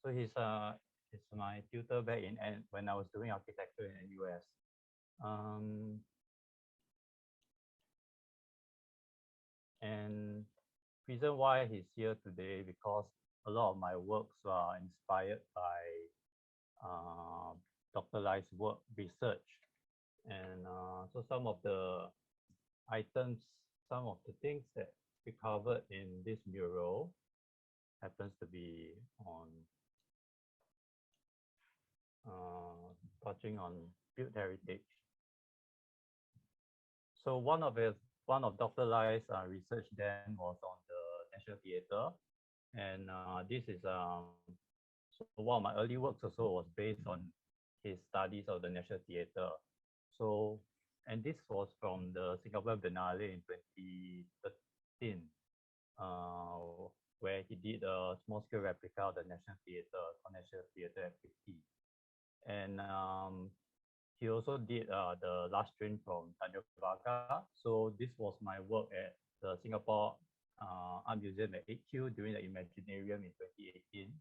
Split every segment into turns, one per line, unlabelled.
So he's my tutor back in and when I was doing architecture in the US. And reason why he's here today because a lot of my works are inspired by Dr. Lai's work research, and so some of the items, some of the things that we covered in this mural happens to be on touching on built heritage. So one of Dr. Lai's research then was on the National Theatre, and this is so one of my early works also was based on his studies of the National Theatre. So, and this was from the Singapore Biennale in 2013, where he did a small-scale replica of the National Theatre, National Theatre at 50. And he also did the last train from Tanjung Pagar. So this was my work at the Singapore Art Museum at 8Q during the Imaginarium in 2018.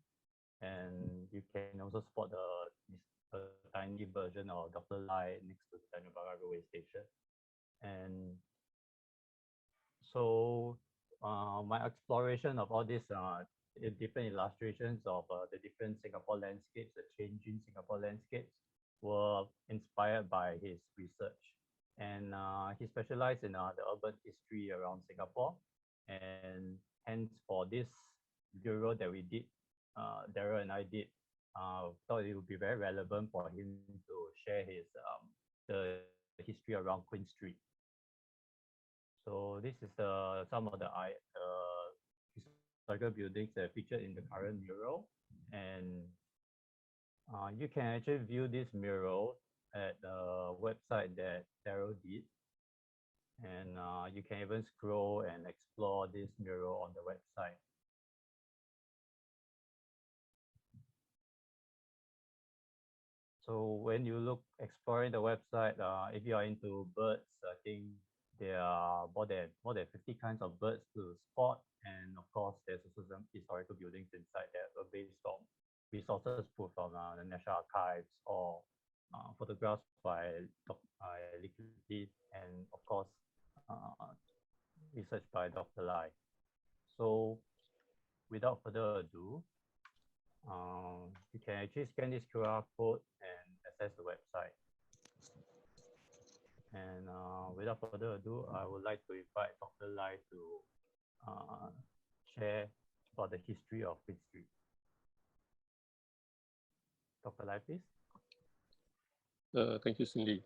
And you can also spot the tiny version of Dr. Lai next to the Tanjung Pagar railway station. And so my exploration of all these different illustrations of the different Singapore landscapes, the changing Singapore landscapes, were inspired by his research. And he specialized in the urban history around Singapore. And hence for this bureau that we did, Darel and I did, thought it would be very relevant for him to share his the history around Queen Street. So this is some of the historical buildings that are featured in the current mural. And you can actually view this mural at the website that Darel did. And you can even scroll and explore this mural on the website. So when you exploring the website, if you are into birds, I think there are more than 50 kinds of birds to spot. And of course, there's also some historical buildings inside that are based on resources pulled from the National Archives or photographs by Lee Xin Li, and of course, research by Dr. Lai. So without further ado, you can actually scan this QR code and access the website. And without further ado, I would like to invite Dr. Lai to share about the history of Queen Street. Dr. Lai, please.
Thank you, Xin Li.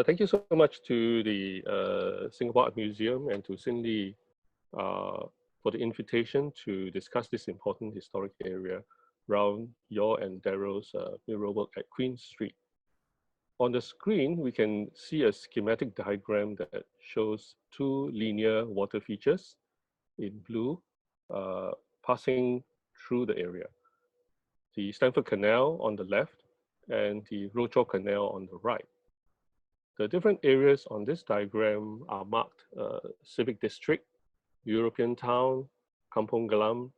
Thank you so much to the Singapore Art Museum and to Xin Li for the invitation to discuss this important historic area around your and Darel's mural work at Queen Street. On the screen, we can see a schematic diagram that shows two linear water features in blue passing through the area. The Stamford Canal on the left and the Rochor Canal on the right. The different areas on this diagram are marked Civic District, European Town, Kampong Glam,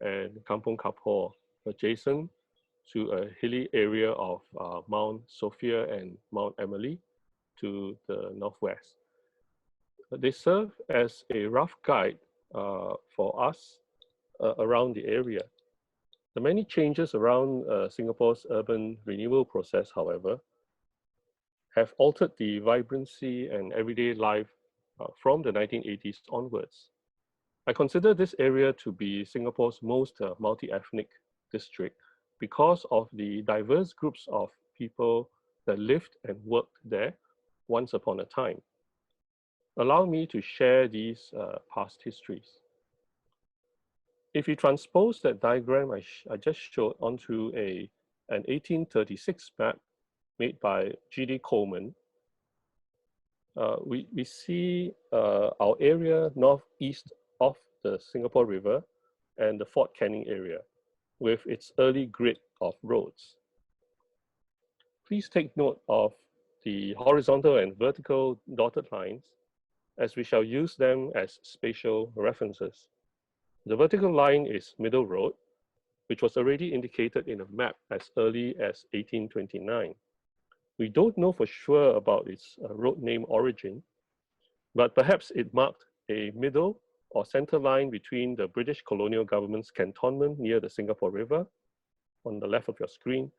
and Kampong Kapor, adjacent to a hilly area of Mount Sophia and Mount Emily to the northwest. They serve as a rough guide for us around the area. The many changes around Singapore's urban renewal process, however, have altered the vibrancy and everyday life from the 1980s onwards. I consider this area to be Singapore's most multi-ethnic district because of the diverse groups of people that lived and worked there once upon a time. Allow me to share these past histories. If you transpose that diagram I just showed onto an 1836 map made by 𝗔𝗕𝗛𝗕𝗜𝗧, we see our area northeast of the Singapore River and the Fort Canning area with its early grid of roads. Please take note of the horizontal and vertical dotted lines, as we shall use them as spatial references. The vertical line is Middle Road, which was already indicated in a map as early as 1829. We don't know for sure about its road name origin, but perhaps it marked a middle or center line between the British colonial government's cantonment near the Singapore River, on the left of your screen,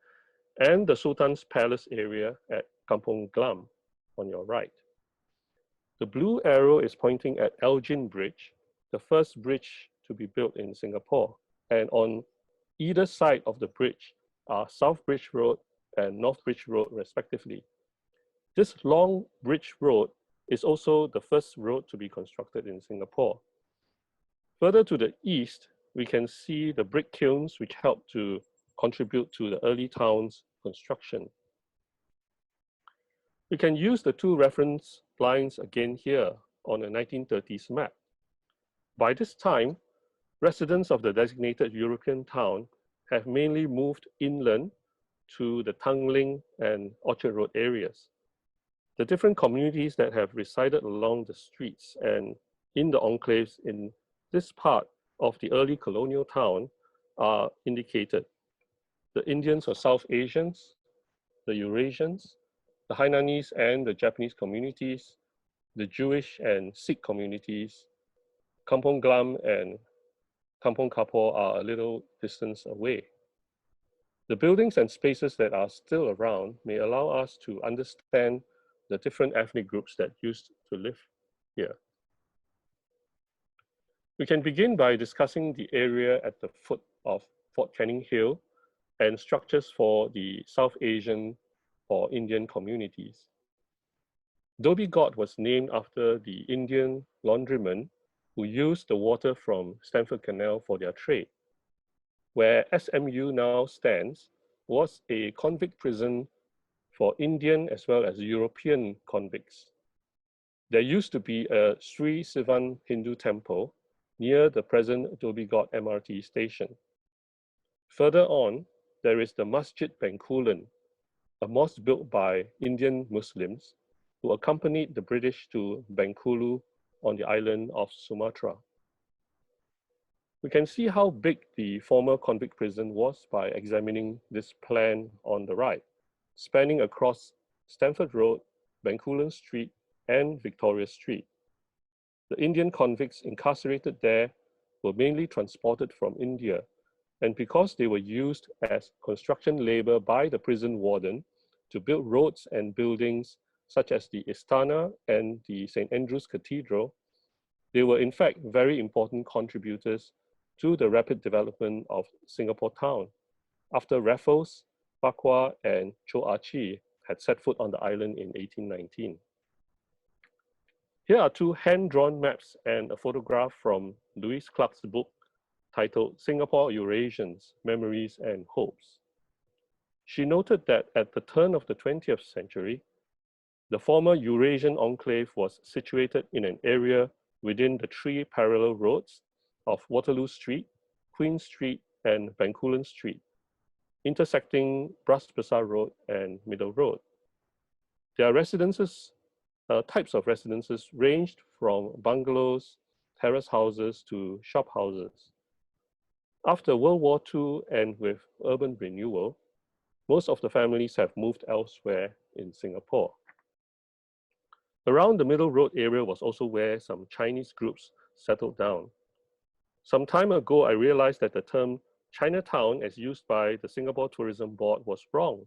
and the Sultan's Palace area at Kampong Glam, on your right. The blue arrow is pointing at Elgin Bridge, the first bridge to be built in Singapore, and on either side of the bridge are South Bridge Road and North Bridge Road, respectively. This long bridge road is also the first road to be constructed in Singapore. Further to the east, we can see the brick kilns which helped to contribute to the early town's construction. We can use the two reference lines again here on a 1930s map. By this time, residents of the designated European town have mainly moved inland to the Tanglin and Orchard Road areas. The different communities that have resided along the streets and in the enclaves in this part of the early colonial town are indicated. The Indians or South Asians, the Eurasians, the Hainanese and the Japanese communities, the Jewish and Sikh communities. Kampong Glam and Kampong Kapor are a little distance away. The buildings and spaces that are still around may allow us to understand the different ethnic groups that used to live here. We can begin by discussing the area at the foot of Fort Canning Hill and structures for the South Asian or Indian communities. 𝗘𝗫𝗛𝗓 was named after the Indian laundrymen who used the water from Stamford Canal for their trade. Where SMU now stands was a convict prison for Indian as well as European convicts. There used to be a Sri Sivan Hindu temple near the present 𝗘𝗫𝗛𝗓 MRT station. Further on, there is the Masjid Bencoolen, a mosque built by Indian Muslims who accompanied the British to Bengkulu on the island of Sumatra. We can see how big the former convict prison was by examining this plan on the right, spanning across Stamford Road, Bencoolen Street, and Victoria Street. The Indian convicts incarcerated there were mainly transported from India, and because they were used as construction labor by the prison warden to build roads and buildings such as the Istana and the St. Andrew's Cathedral, they were in fact very important contributors to the rapid development of Singapore town after Raffles, Farquhar, and 𝗘𝗫𝗛𝗓 had set foot on the island in 1819. Here are two hand-drawn maps and a photograph from Louise Clark's book titled Singapore Eurasians, Memories and Hopes. She noted that at the turn of the 20th century, the former Eurasian enclave was situated in an area within the three parallel roads of Waterloo Street, Queen Street, and Bencoolen Street, intersecting Bras Basah Road and Middle Road. Their residences, types of residences ranged from bungalows, terrace houses to shop houses. After World War II and with urban renewal, most of the families have moved elsewhere in Singapore. Around the Middle Road area was also where some Chinese groups settled down. Some time ago, I realized that the term Chinatown as used by the Singapore Tourism Board was wrong,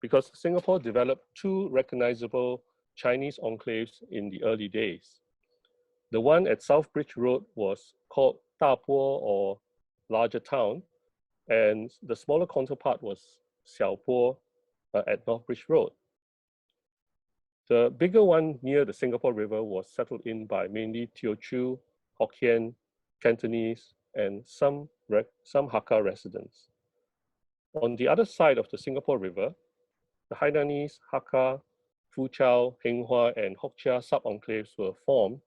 because Singapore developed two recognizable Chinese enclaves in the early days. The one at South Bridge Road was called 𝗪𝗪 or larger town, and the smaller counterpart was 小坡 at North Bridge Road. The bigger one near the Singapore River was settled in by mainly Teochew, Hokkien, Cantonese, and some Hakka residents. On the other side of the Singapore River, the Hainanese, Hakka, Foochow, Henghua, and Hokcha sub-enclaves were formed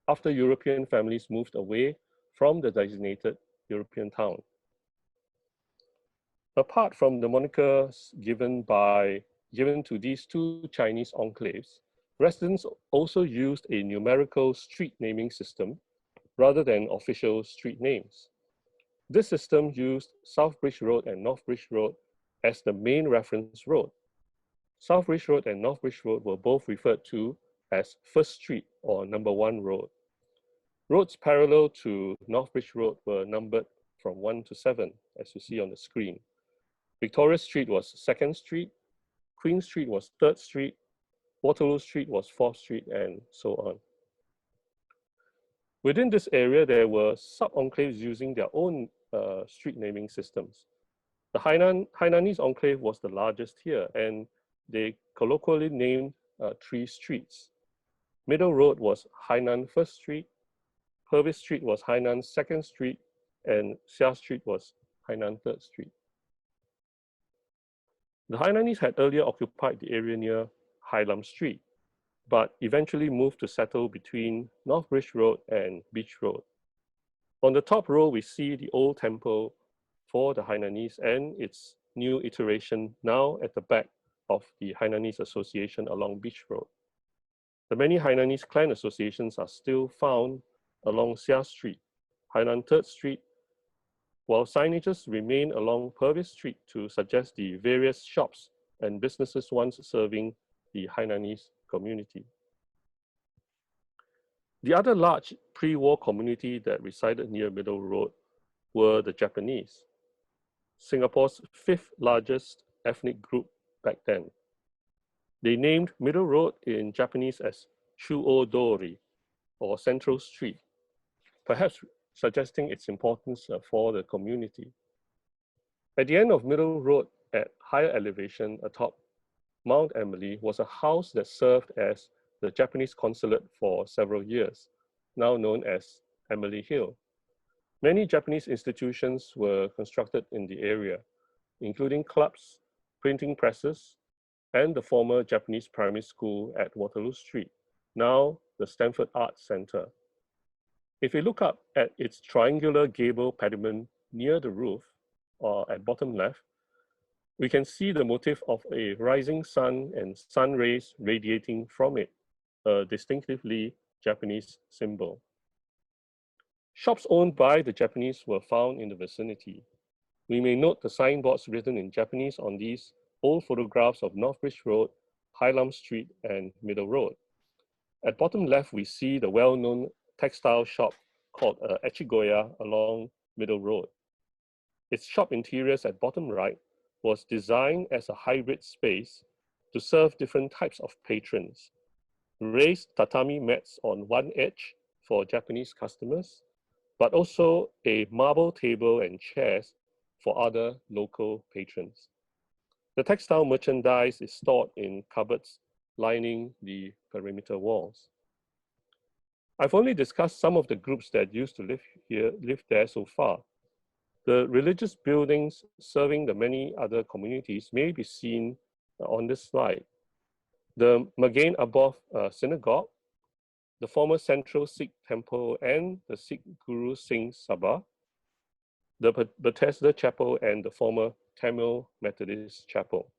after European families moved away from the designated European town. Apart from the monikers given by given to these two Chinese enclaves, residents also used a numerical street naming system rather than official street names. This system used South Bridge Road and North Bridge Road as the main reference road. South Bridge Road and North Bridge Road were both referred to as First Street or Number 1 Road. Roads parallel to North Bridge Road were numbered from 1 to 7, as you see on the screen. Victoria Street was 2nd Street, Queen Street was 3rd Street, Waterloo Street was 4th Street, and so on. Within this area, there were sub-enclaves using their own street naming systems. The Hainanese enclave was the largest here, and they colloquially named 3 streets. Middle Road was Hainan 1st Street, Purvis Street was Hainan 2nd Street, and Xia Street was Hainan 3rd Street. The Hainanese had earlier occupied the area near Hai Lam Street, but eventually moved to settle between North Bridge Road and Beach Road. On the top row, we see the old temple for the Hainanese and its new iteration now at the back of the Hainanese Association along Beach Road. The many Hainanese clan associations are still found along Xia Street, Hainan 3rd Street, while signages remain along Purvis Street to suggest the various shops and businesses once serving the Hainanese community. The other large pre-war community that resided near Middle Road were the Japanese, Singapore's 5th largest ethnic group back then. They named Middle Road in Japanese as Chuo-dori, or Central Street, perhaps suggesting its importance for the community. At the end of Middle Road, at higher elevation atop Mount Emily, was a house that served as the Japanese consulate for several years, now known as Emily Hill. Many Japanese institutions were constructed in the area, including clubs, printing presses, and the former Japanese primary school at Waterloo Street, now the Stanford Arts Center. If we look up at its triangular gable pediment near the roof, or at bottom left, we can see the motif of a rising sun and sun rays radiating from it, a distinctively Japanese symbol. Shops owned by the Japanese were found in the vicinity. We may note the signboards written in Japanese on these old photographs of North Bridge Road, Hai Lam Street, and Middle Road. At bottom left, we see the well-known textile shop called 𝗘𝗫𝗛𝗓𝗧 along Middle Road. Its shop interiors at bottom right was designed as a hybrid space to serve different types of patrons. Raised tatami mats on one edge for Japanese customers, but also a marble table and chairs for other local patrons. The textile merchandise is stored in cupboards lining the perimeter walls. I've only discussed some of the groups that used to live there so far. The religious buildings serving the many other communities may be seen on this slide. The Magain Aboth Synagogue, the former Central Sikh Temple and the Sikh Guru Singh Sabha, the Bethesda Chapel and the former Tamil Methodist Chapel.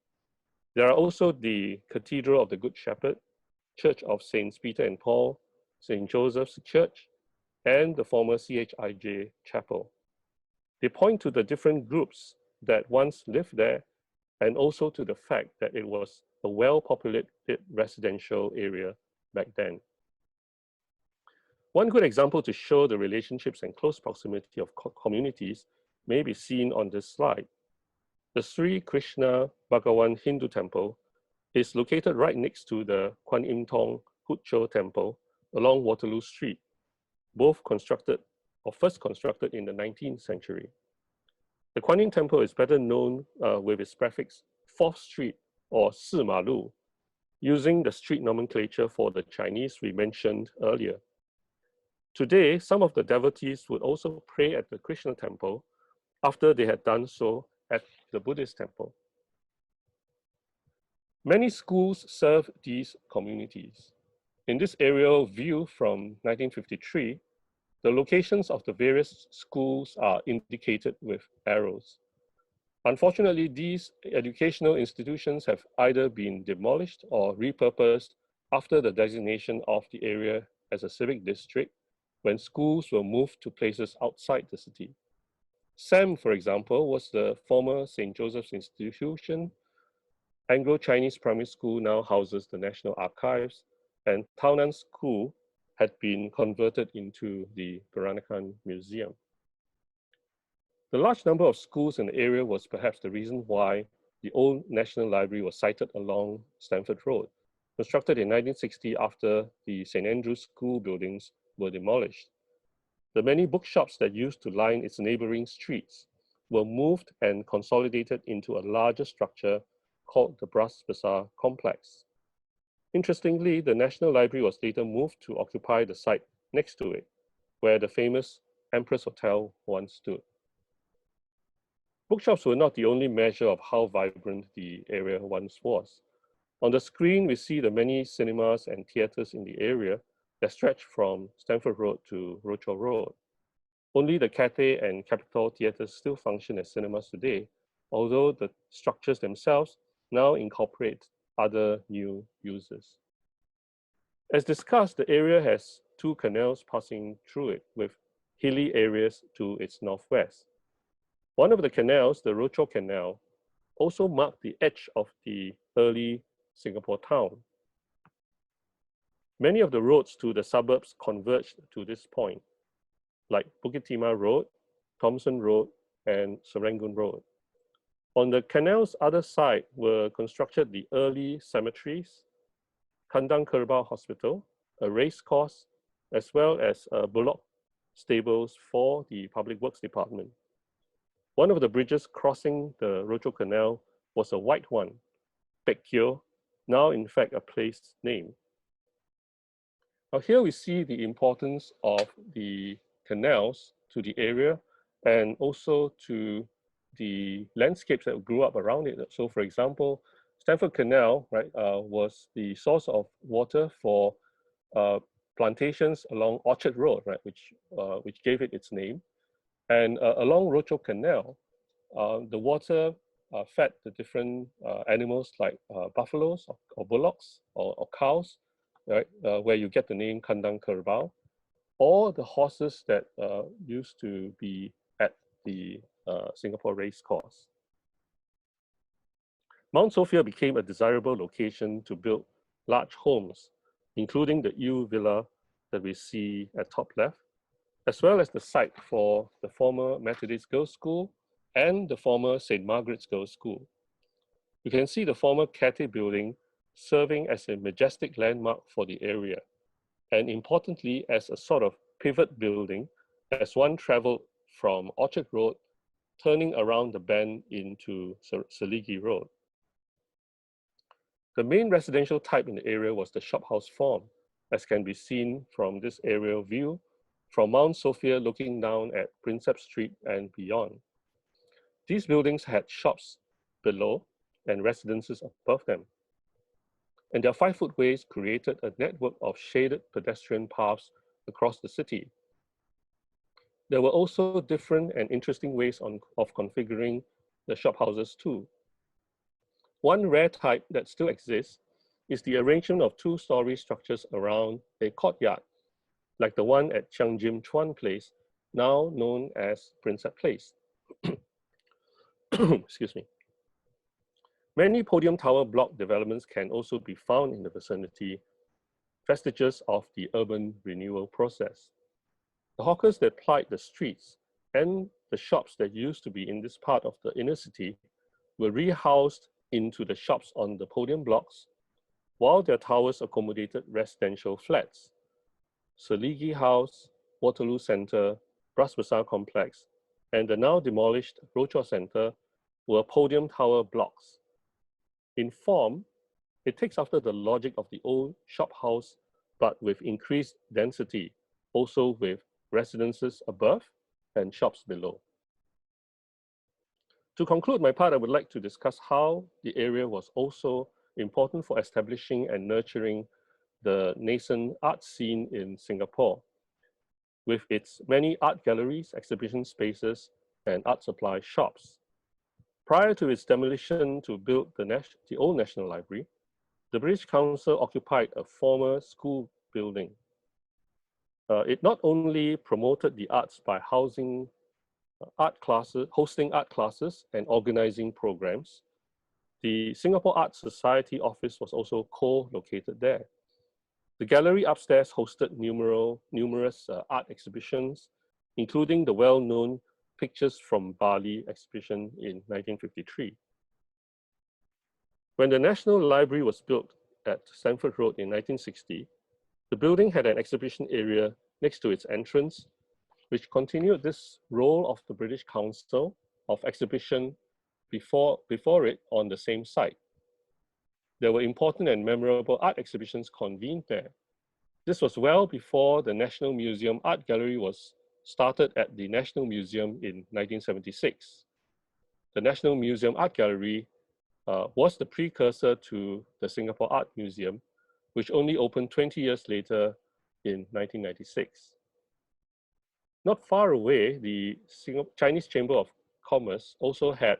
There are also the Cathedral of the Good Shepherd, Church of Saints Peter and Paul, St. Joseph's Church, and the former CHIJ Chapel. They point to the different groups that once lived there, and also to the fact that it was a well-populated residential area back then. One good example to show the relationships and close proximity of communities may be seen on this slide. The Sri Krishna Bhagawan Hindu Temple is located right next to the Kwan Im Thong Hut Cho Temple along Waterloo Street, both constructed or first constructed in the 19th century. The Kwan Im Temple is better known with its prefix 4th Street or 四马路, using the street nomenclature for the Chinese we mentioned earlier. Today, some of the devotees would also pray at the Krishna temple after they had done so at the Buddhist temple. Many schools serve these communities. In this aerial view from 1953, the locations of the various schools are indicated with arrows. Unfortunately, these educational institutions have either been demolished or repurposed after the designation of the area as a civic district when schools were moved to places outside the city. SAM, for example, was the former St. Joseph's Institution. Anglo-Chinese Primary School now houses the National Archives, and Tao Nan School had been converted into the Peranakan Museum. The large number of schools in the area was perhaps the reason why the old National Library was sited along Stamford Road, constructed in 1960 after the St. Andrew's School buildings were demolished. The many bookshops that used to line its neighboring streets were moved and consolidated into a larger structure called the Bras Basah complex. Interestingly, the National Library was later moved to occupy the site next to it, where the famous Empress Hotel once stood. Bookshops were not the only measure of how vibrant the area once was. On the screen, we see the many cinemas and theaters in the area that stretch from Stamford Road to Rochor Road. Only the Cathay and Capitol theaters still function as cinemas today, although the structures themselves now incorporate other new uses. As discussed, the area has two canals passing through it, with hilly areas to its northwest. One of the canals, the Rochor Canal, also marked the edge of the early Singapore town. Many of the roads to the suburbs converged to this point, like Bukit Timah Road, Thomson Road, and Serangoon Road. On the canal's other side were constructed the early cemeteries, 𝗘𝗫𝗛𝗧𝗜𝗢𝗡 Hospital, a race course, as well as bullock stables for the Public Works Department. One of the bridges crossing the Rochor Canal was a white one, Pek Kio, now in fact a place name. Now here we see the importance of the canals to the area and also to the landscapes that grew up around it. So for example, Stamford Canal, right, was the source of water for plantations along Orchard Road, right, which gave it its name. And along Rochor Canal, the water fed the different animals like buffaloes or bullocks or cows, right, where you get the name 𝗘𝗫𝗛𝗪𝗪𝗪, or the horses that used to be at the Singapore race course. Mount Sophia became a desirable location to build large homes, including the Ewe Villa that we see at top left, as well as the site for the former Methodist Girls' School and the former St. Margaret's Girls' School. You can see the former Cathay building serving as a majestic landmark for the area, and importantly, as a sort of pivot building as one traveled from Orchard Road, turning around the bend into Seligi Road. The main residential type in the area was the shophouse form, as can be seen from this aerial view from Mount Sophia looking down at Prinsep Street and beyond. These buildings had shops below and residences above them. And their 5-foot ways created a network of shaded pedestrian paths across the city. There were also different and interesting ways of configuring the shophouses too. One rare type that still exists is the arrangement of 2-story structures around a courtyard, like the one at 𝗘𝗫𝗛𝗓𝗓 Place, now known as Prinsep Place. Excuse me. Many Podium Tower block developments can also be found in the vicinity, vestiges of the urban renewal process. The hawkers that plied the streets and the shops that used to be in this part of the inner city were rehoused into the shops on the podium blocks, while their towers accommodated residential flats. Seligi House, Waterloo Centre, Bras Basah Complex, and the now demolished Rochor Centre were podium tower blocks. In form, it takes after the logic of the old shop house, but with increased density, also with residences above and shops below. To conclude my part, I would like to discuss how the area was also important for establishing and nurturing the nascent art scene in Singapore, with its many art galleries, exhibition spaces, and art supply shops. Prior to its demolition to build the old National Library, the British Council occupied a former school building. It not only promoted the arts by hosting art classes and organizing programs. The Singapore Art Society office was also co-located there. The gallery upstairs hosted numerous art exhibitions, including the well-known Pictures from Bali exhibition in 1953. When the National Library was built at Stamford Road in 1960, the building had an exhibition area next to its entrance, which continued this role of the British Council of exhibition before it on the same site. There were important and memorable art exhibitions convened there. This was well before the National Museum Art Gallery was started at the National Museum in 1976. The National Museum Art Gallery was the precursor to the Singapore Art Museum, which only opened 20 years later in 1996. Not far away, the Chinese Chamber of Commerce also had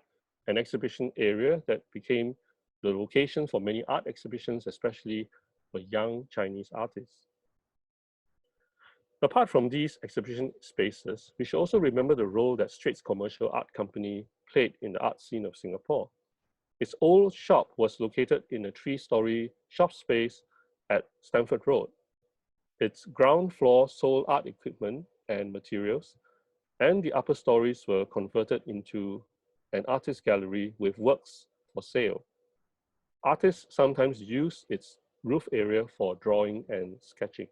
an exhibition area that became the location for many art exhibitions, especially for young Chinese artists. Apart from these exhibition spaces, we should also remember the role that Straits Commercial Art Company played in the art scene of Singapore. Its old shop was located in a 3-story shop space at Stamford Road. Its ground floor sold art equipment and materials, and the upper stories were converted into an artist gallery with works for sale. Artists sometimes use its roof area for drawing and sketching.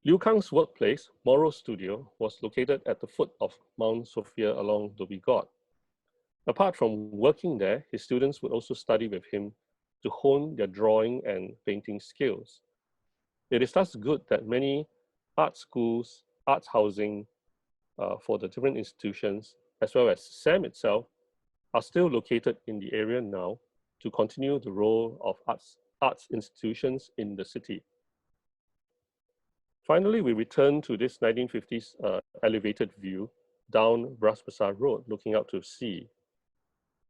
Liu Kang's workplace, Moral Studio, was located at the foot of Mount Sophia along Dhoby Ghaut. Apart from working there, his students would also study with him to hone their drawing and painting skills. It is thus good that many art schools, arts housing for the different institutions, as well as SAM itself, are still located in the area now to continue the role of arts institutions in the city. Finally, we return to this 1950s elevated view down Bras Basah Road, looking out to sea.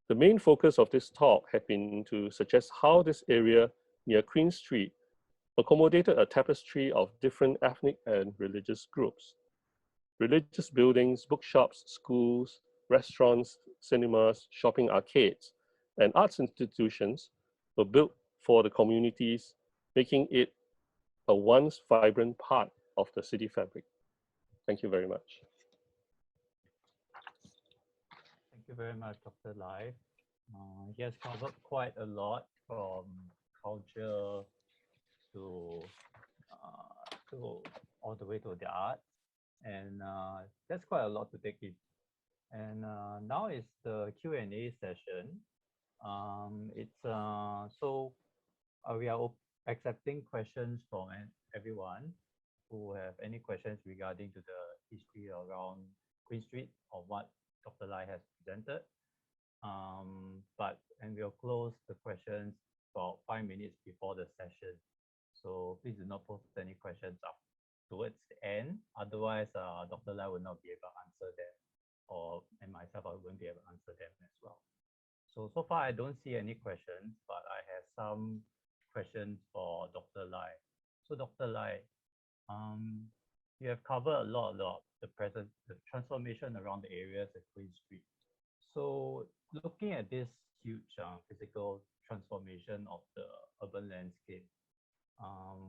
The main focus of this talk had been to suggest how this area near Queen Street accommodated a tapestry of different ethnic and religious groups. Religious buildings, bookshops, schools, restaurants, cinemas, shopping arcades, and arts institutions were built for the communities, making it a once vibrant part of the city fabric. Thank you very much.
Thank you very much, Dr. Lai. He has covered quite a lot from culture to all the way to the art, and that's quite a lot to take in. And now is the Q&A session. We are accepting questions from everyone who have any questions regarding to the history around Queen Street or what Dr. Lai has presented. And we'll close the questions about 5 minutes before the session. So please do not post any questions up towards the end. Otherwise, Dr. Lai will not be able to answer them, and myself, I won't be able to answer them as well. So far, I don't see any questions, but I have some questions for Dr. Lai. So Dr. Lai, you have covered a lot the transformation around the areas at Queen Street. So looking at this huge physical transformation of the urban landscape,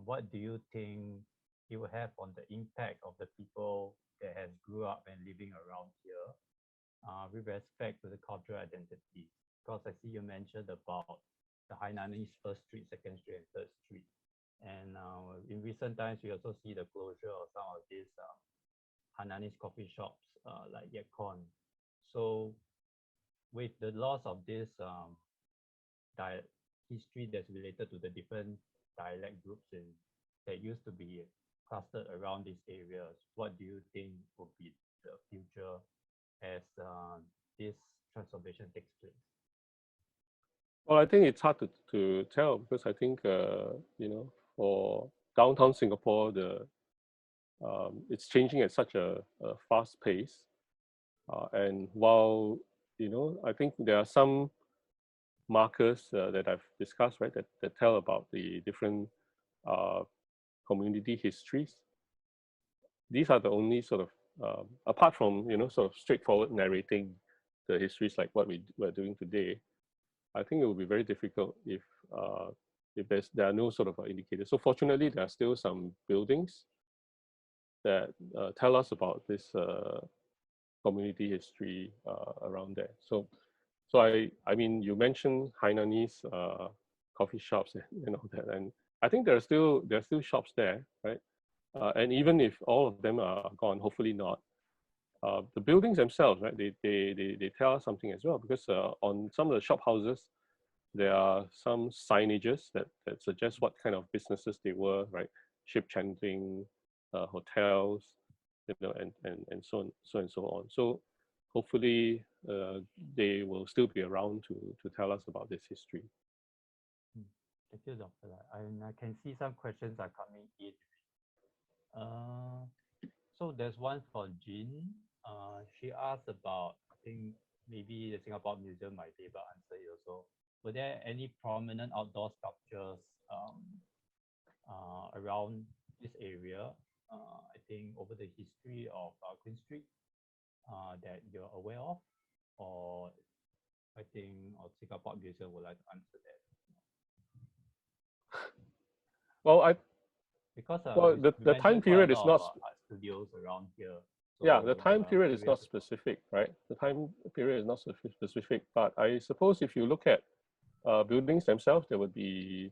what do you think it will have on the impact of the people that has grew up and living around here with respect to the cultural identity? Because I see you mentioned about the Hainanese First Street, Second Street, and Third Street. And in recent times, we also see the closure of some of these Hainanese coffee shops like 𝗘𝗫𝗛𝗧. So with the loss of this history that's related to the different dialect groups that used to be clustered around these areas, what do you think will be the future as this transformation takes place?
Well, I think it's hard to tell because I think, for downtown Singapore, it's changing at such a fast pace. And while I think there are some markers that I've discussed, right, that tell about the different community histories. These are the only sort of, apart from, sort of straightforward narrating the histories like what we're doing today, I think it would be very difficult if there are no sort of indicators. So fortunately, there are still some buildings that tell us about this community history around there. So I mean, you mentioned Hainanese coffee shops and all that, and I think there are still shops there, right? And even if all of them are gone, hopefully not, the buildings themselves, right? They tell us something as well, because on some of the shop houses, there are some signages that suggest what kind of businesses they were, right? Ship chanting, hotels, and so on. So hopefully they will still be around to tell us about this history.
Thank you, Dr. Lai. I can see some questions are coming in. So there's one for Jean. She asked about, I think maybe the Singapore Museum might be able to answer it also. Were there any prominent outdoor sculptures around this area? I think over the history of Queen Street that you're aware of, or I think Singapore Museum would like to answer that.
Well,
because
the time period is not
art studios around here.
So, yeah, the time period is not specific, right? The time period is not specific, but I suppose if you look at buildings themselves, there would be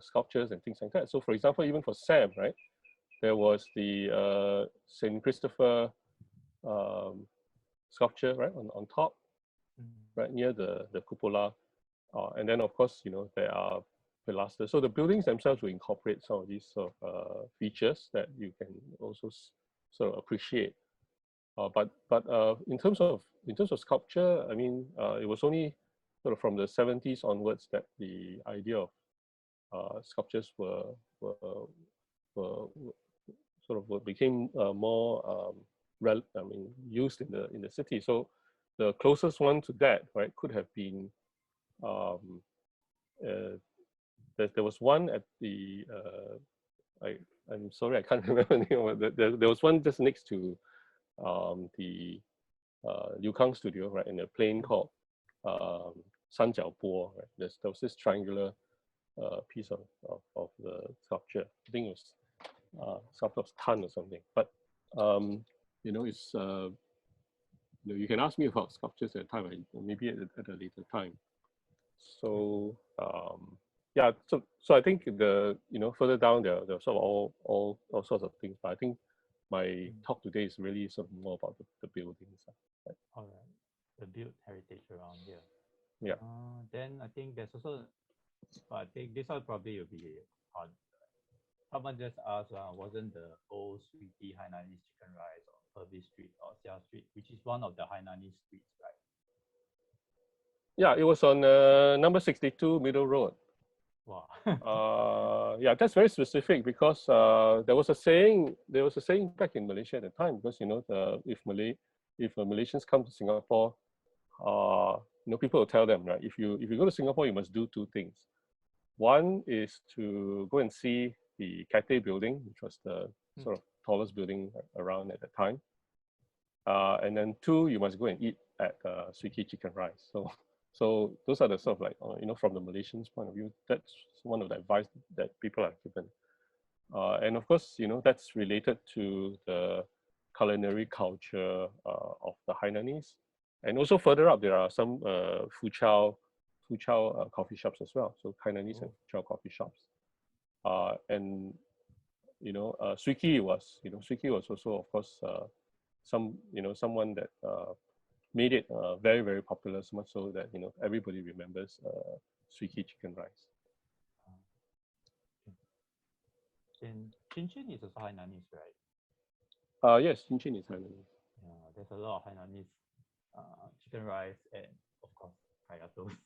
sculptures and things like that. So for example, even for Sam, right, there was the Saint Christopher sculpture, right, on top, right near the cupola, and then of course, there are pilasters. So the buildings themselves will incorporate some of these sort of features that you can also sort of appreciate. But in terms of sculpture, I mean, it was only sort of from the 70s onwards that the idea of sculptures became more used in the city. So the closest one to that, right, could have been there was one at the I'm sorry, I can't remember the name. There was one just next to the Liu Kang studio, right, in a plane called 𝗘𝗕𝗢𝗧, right? There was this triangular piece of the sculpture. I think it was sculpture of Tan or something. But it's you can ask me about sculptures at a time, maybe at a later time. So yeah, so I think further down there are sort of all sorts of things. But I think my talk today is really sort of more about the buildings. Right?
All right, the built heritage around here.
Yeah.
Then I think there's also, but I think this one probably will be hard. Someone just asked, wasn't the old Sweetie Hainanese chicken rice on Purvis Street or Seow Street, which is one of the Hainanese streets, right?
Yeah, it was on number 62 Middle Road.
Wow.
Yeah, that's very specific because there was a saying back in Malaysia at the time, because if Malaysians come to Singapore, people will tell them, right, if you go to Singapore, you must do two things. One is to go and see the Cathay building, which was the sort of tallest building around at the time. And then two, you must go and eat at Sweetie chicken rice. So those are the sort of like, from the Malaysians' point of view, that's one of the advice that people are given. And of course, that's related to the culinary culture of the Hainanese. And also further up, there are some Fu Chao coffee shops as well. So Hainanese and Fu Chao coffee shops. And Swee was also, of course, someone that made it very, very popular, so much so that everybody remembers Swee chicken rice.
And Chin Chin is also Hainanese, right?
Yes, Chin Chin is Hainanese.
Yeah, there's a lot of Hainanese chicken rice and of course kaya toast.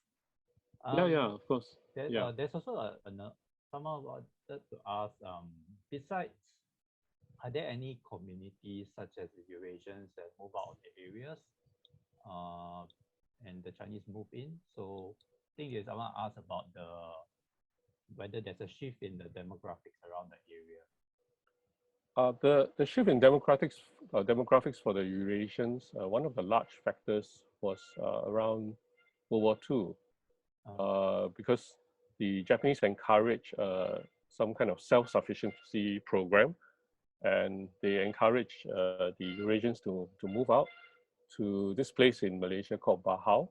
Yeah, of course.
There's also someone wanted to ask, besides, are there any communities such as the Eurasians that move out of the areas and the Chinese move in. So thing is, I want to ask about whether there's a shift in the demographics around the area.
The shift in demographics for the Eurasians, one of the large factors was around World War II, because the Japanese encouraged some kind of self-sufficiency program, and they encouraged the Eurasians to move out to this place in Malaysia called Bahau.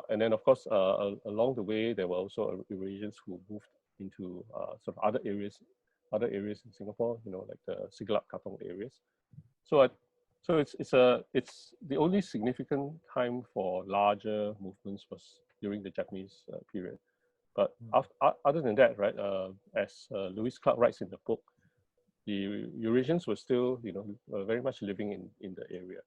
And then, of course, along the way, there were also Eurasians who moved into sort of other areas in Singapore, like the 𝗘𝗫𝗛𝗢𝗧𝗜𝗢𝗡 areas. So it's the only significant time for larger movements was during the Japanese period. But other than that, right, as Lewis Clark writes in the book, the Eurasians were still, very much living in the area,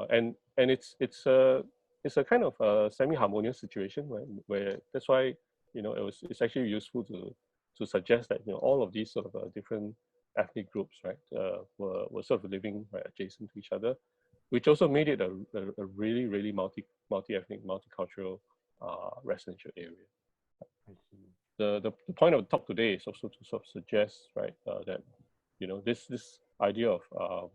and it's a kind of a semi-harmonious situation where that's why it's actually useful to suggest that
Mm.
all of these sort of different ethnic groups, right, were sort of living right adjacent to each other, which also made it a really multi-ethnic, multicultural residential area.
I see.
The point of the talk today is also to sort of suggest, right, that this idea of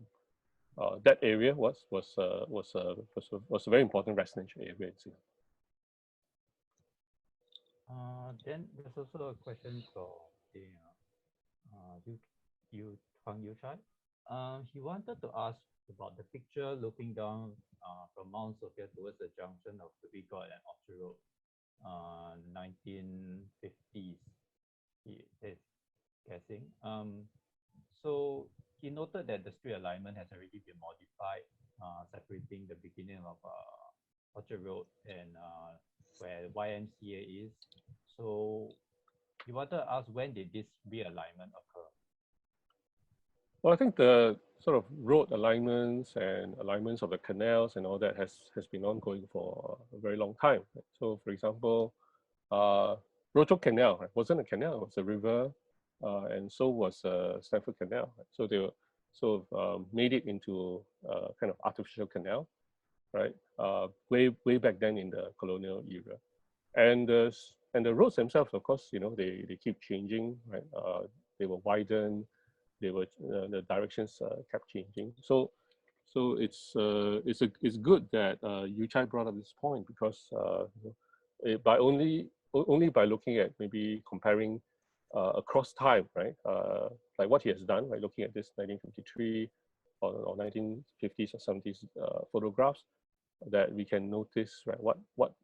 that area was a very important residential area in Singapore.
Then there's also a question from the 𝗘𝗫𝗛𝗢𝗧𝗜𝗢𝗡. He wanted to ask about the picture looking down from Mount Sophia towards the junction of 𝗘𝗫𝗛𝗏 and Orchard Road, 1950s. He is guessing. So he noted that the street alignment has already been modified, separating the beginning of Orchard Road and where YMCA is. So he wanted to ask, when did this realignment occur?
Well, I think the sort of road alignments and alignments of the canals and all that has been ongoing for a very long time. So, for example, Rochor Canal, right, wasn't a canal; it was a river, and so was Stamford Canal. Right? So they sort of made it into a kind of artificial canal, right? Way back then in the colonial era, and the roads themselves, of course, they keep changing, right? They were widened. They were the directions kept changing. So it's good that Yu Chai brought up this point, because by only by looking at maybe comparing across time, right? Like what he has done, right? Looking at this 1953 or 1950s or 70s photographs, that we can notice, right,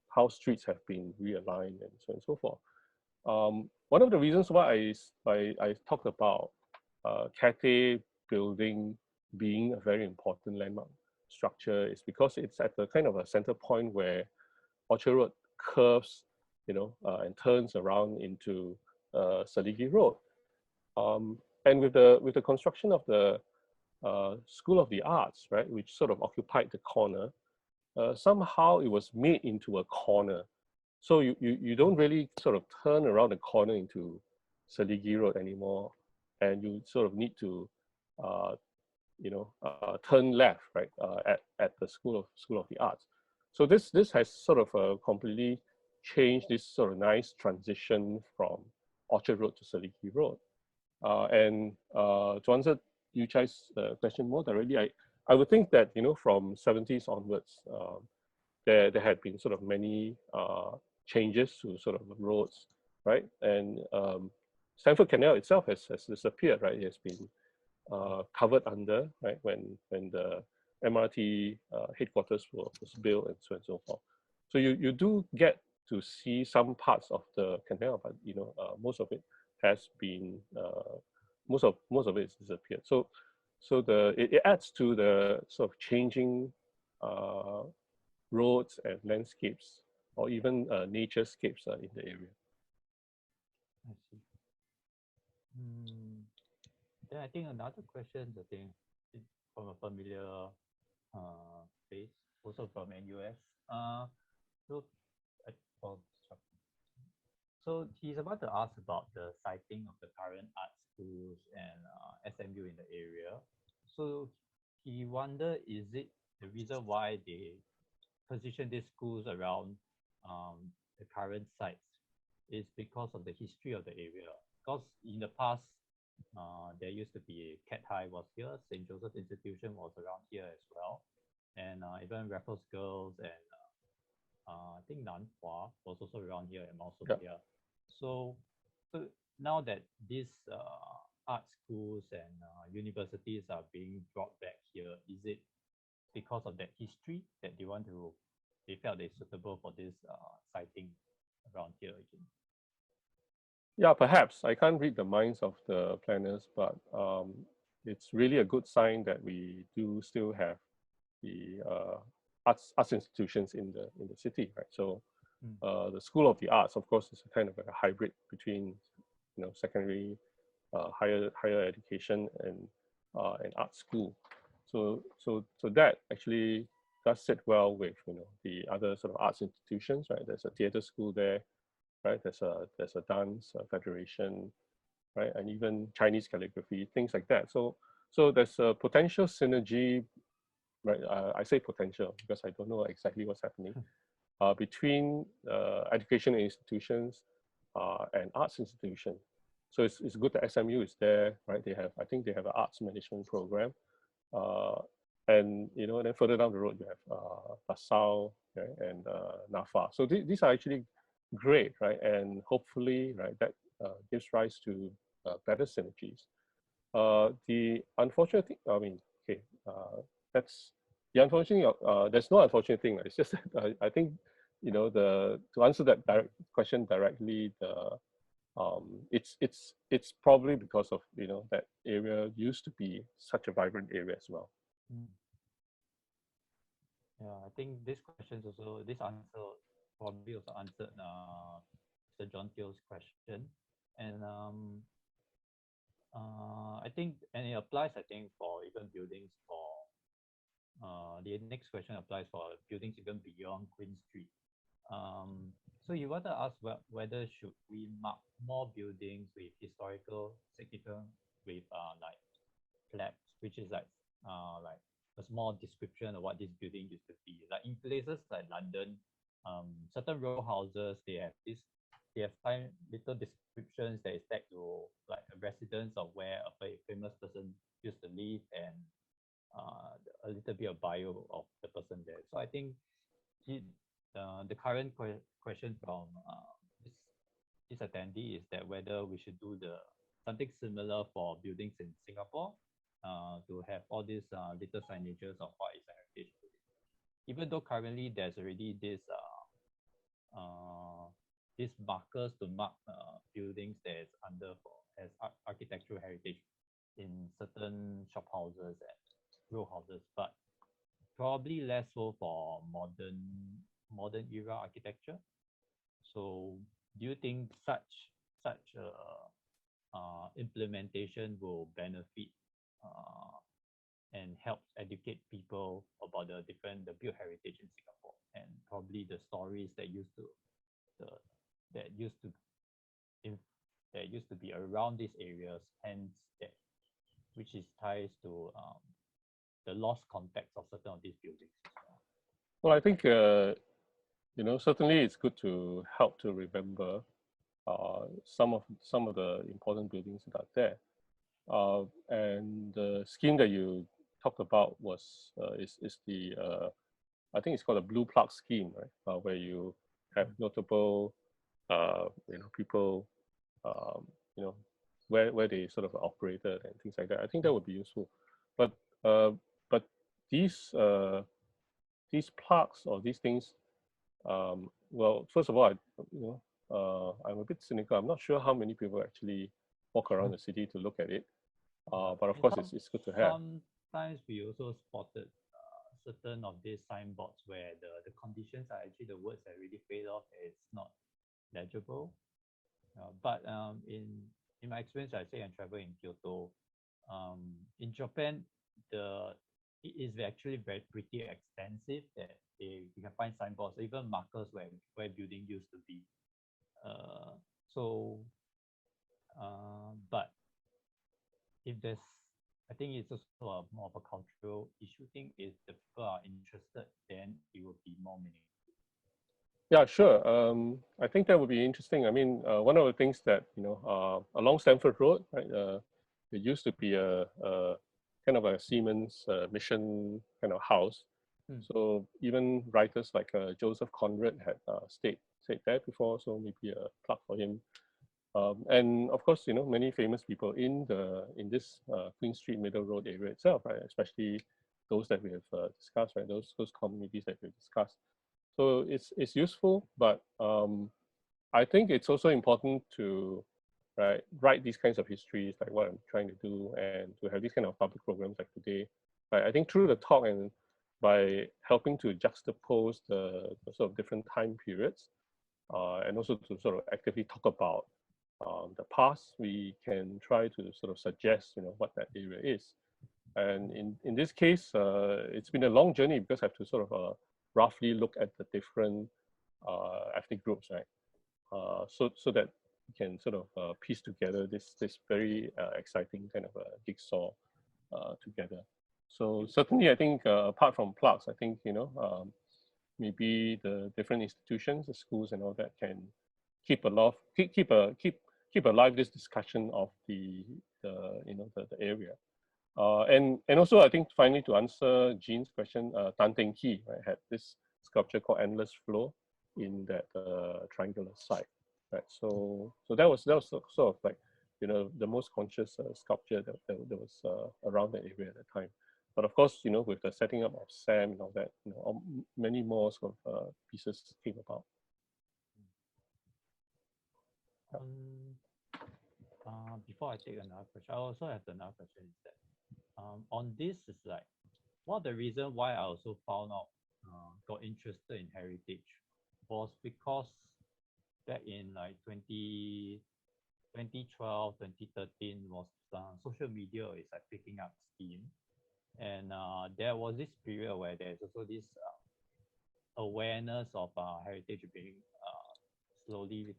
how streets have been realigned and so on and so forth. One of the reasons why I talked about Cathay building being a very important landmark structure is because it's at the kind of a center point where Orchard Road curves, and turns around into Selegie Road. And with the construction of the School of the Arts, right, which sort of occupied the corner, somehow it was made into a corner. So you don't really sort of turn around the corner into Selegie Road anymore, and you sort of need to turn left, right, at the School of the Arts. So this has sort of completely changed this sort of nice transition from Orchard Road to Selegie Road. And to answer Yu Chai's question more directly, I would think that from 70s onwards, there had been sort of many changes to sort of roads, right? And Stamford Canal itself has disappeared, right? It has been covered under, right, when the MRT headquarters was built and so on and so forth. So you do get to see some parts of the canal, but most of it has been most of it has disappeared. So it adds to the sort of changing roads and landscapes, or even naturescapes in the area.
I see. Then I think another question, from a familiar face, also from NUS. So he's about to ask about the siting of the current art schools and SMU in the area. So he wonder, is it the reason why they position these schools around the current sites is because of the history of the area. Because in the past, there used to be Cat High was here, St. Joseph Institution was around here as well, and even Raffles Girls and I think Nanhua was also around here and also Sophia. So now that these art schools and universities are being brought back here, is it because of that history that they felt it's suitable for this siting around here again?
Yeah, perhaps. I can't read the minds of the planners, but it's really a good sign that we do still have the arts institutions in the city, right? So the School of the Arts, of course, is a kind of a hybrid between secondary, higher education and art school. So that actually does sit well with the other sort of arts institutions, right? There's a theater school there, right? There's a dance federation, right? And even Chinese calligraphy, things like that. So there's a potential synergy, right? I say potential because I don't know exactly what's happening between education institutions and arts institutions. So it's good that SMU is there, right? I think they have an arts management program. And then further down the road you have Basah, right? And NAFA. So these are actually great, right? And hopefully, right, that gives rise to better synergies. The unfortunate thing, I mean, okay, that's the unfortunate. There's no unfortunate thing. It's just that I think to answer that question directly, it's probably because of that area used to be such a vibrant area as well.
Yeah, I think this answer probably also answered Mr. John Teo's question, and I think, and it applies, I think, for even buildings for the next question applies for buildings even beyond Queen Street. So you want to ask whether should we mark more buildings with historical significance with like flags, which is like a small description of what this building used to be. Like in places like London, certain row houses, they have tiny little descriptions that is tagged to like a residence of where a famous person used to live and a little bit of bio of the person there. So I think the current question from this attendee is that whether we should do something similar for buildings in Singapore, to have all these little signages of what is heritage. Even though currently there's already these markers to mark buildings that is as architectural heritage in certain shop houses and row houses, but probably less so for modern era architecture. So do you think such implementation will benefit and help educate people about the built heritage in Singapore, and probably the stories that used to be around these areas, hence which is ties to the lost context of certain of these buildings.
Well, I think certainly it's good to help to remember some of the important buildings that are there. And the scheme that you talked about is the I think it's called a blue plug scheme, right? Where you have notable people where they sort of operated and things like that. I think that would be useful. But these plugs or these things, well, first of all, I'm a bit cynical. I'm not sure how many people actually walk around the city to look at it. But of course, it's good to have.
Sometimes we also spotted certain of these signboards where the conditions are actually the words that really fade off. It's not legible. But in my experience, I say I travel in Kyoto. In Japan, it is actually pretty extensive that you can find signboards, even markers where building used to be. But if there's I think it's also more of a cultural issue thing. If the people are interested, then it will be more meaningful.
Yeah, sure. I think that would be interesting. I mean, one of the things that, along Stamford Road, right, it used to be a kind of a Siemens mission kind of house. So even writers like Joseph Conrad had stayed there before, so maybe a plug for him. And of course, many famous people in this Queen Street Middle Road area itself, right? Especially those that we have discussed, right? Those communities that we've discussed. So it's useful, but I think it's also important to write these kinds of histories, like what I'm trying to do, and to have these kind of public programs like today. Right? I think through the talk and by helping to juxtapose the sort of different time periods, and also to sort of actively talk about the past, we can try to sort of suggest, what that area is. And in this case, it's been a long journey because I have to sort of roughly look at the different ethnic groups, right? So that we can sort of piece together this very exciting kind of a jigsaw together. So certainly, I think apart from plugs, I think maybe the different institutions, the schools, and all that can keep alive this discussion of the area. And also, I think finally to answer Jean's question, 𝗘𝗫𝗢𝗧, right, had this sculpture called Endless Flow in that triangular site, right? So that was sort of like the most conscious sculpture that was around the area at the time. But of course, with the setting up of SAM and all that, many more sort of pieces came about.
Before I take another question, I also have another question. Is that on this is like, one of the reasons why I also found out, got interested in heritage was because back in like 2012, 2013 was social media is like picking up steam. And there was this period where there's also this awareness of heritage being slowly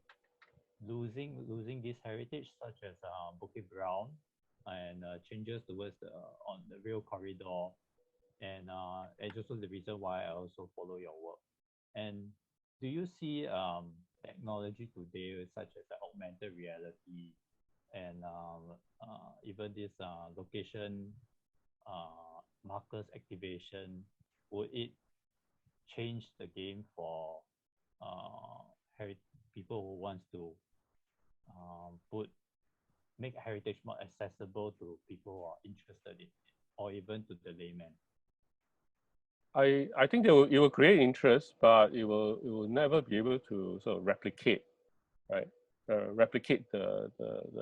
losing this heritage, such as Bukit Brown and changes towards on the rail corridor, and it's also the reason why I also follow your work. And do you see technology today, such as augmented reality and even this location markers activation, would it change the game for people who wants to make heritage more accessible to people who are interested in it, or even to the layman?
I think it will create interest, but it will never be able to sort of replicate, right? Replicate the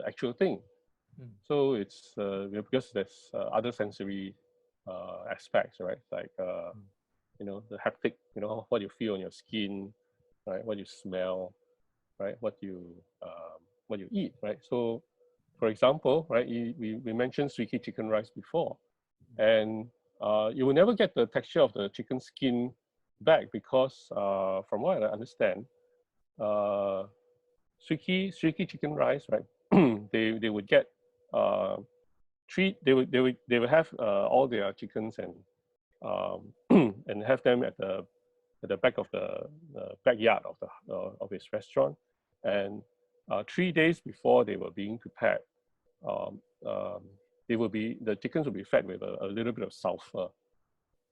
actual thing. So it's because there's other sensory aspects, right? Like the haptic, what you feel on your skin, right? What you smell, right? What you eat, right? So, for example, right, we mentioned streaky chicken rice before, and you will never get the texture of the chicken skin back because, from what I understand, streaky chicken rice, right? they would get they would have all their chickens and and have them at the back of the backyard of his restaurant, and 3 days before they were being prepared, the chickens will be fed with a little bit of sulfur,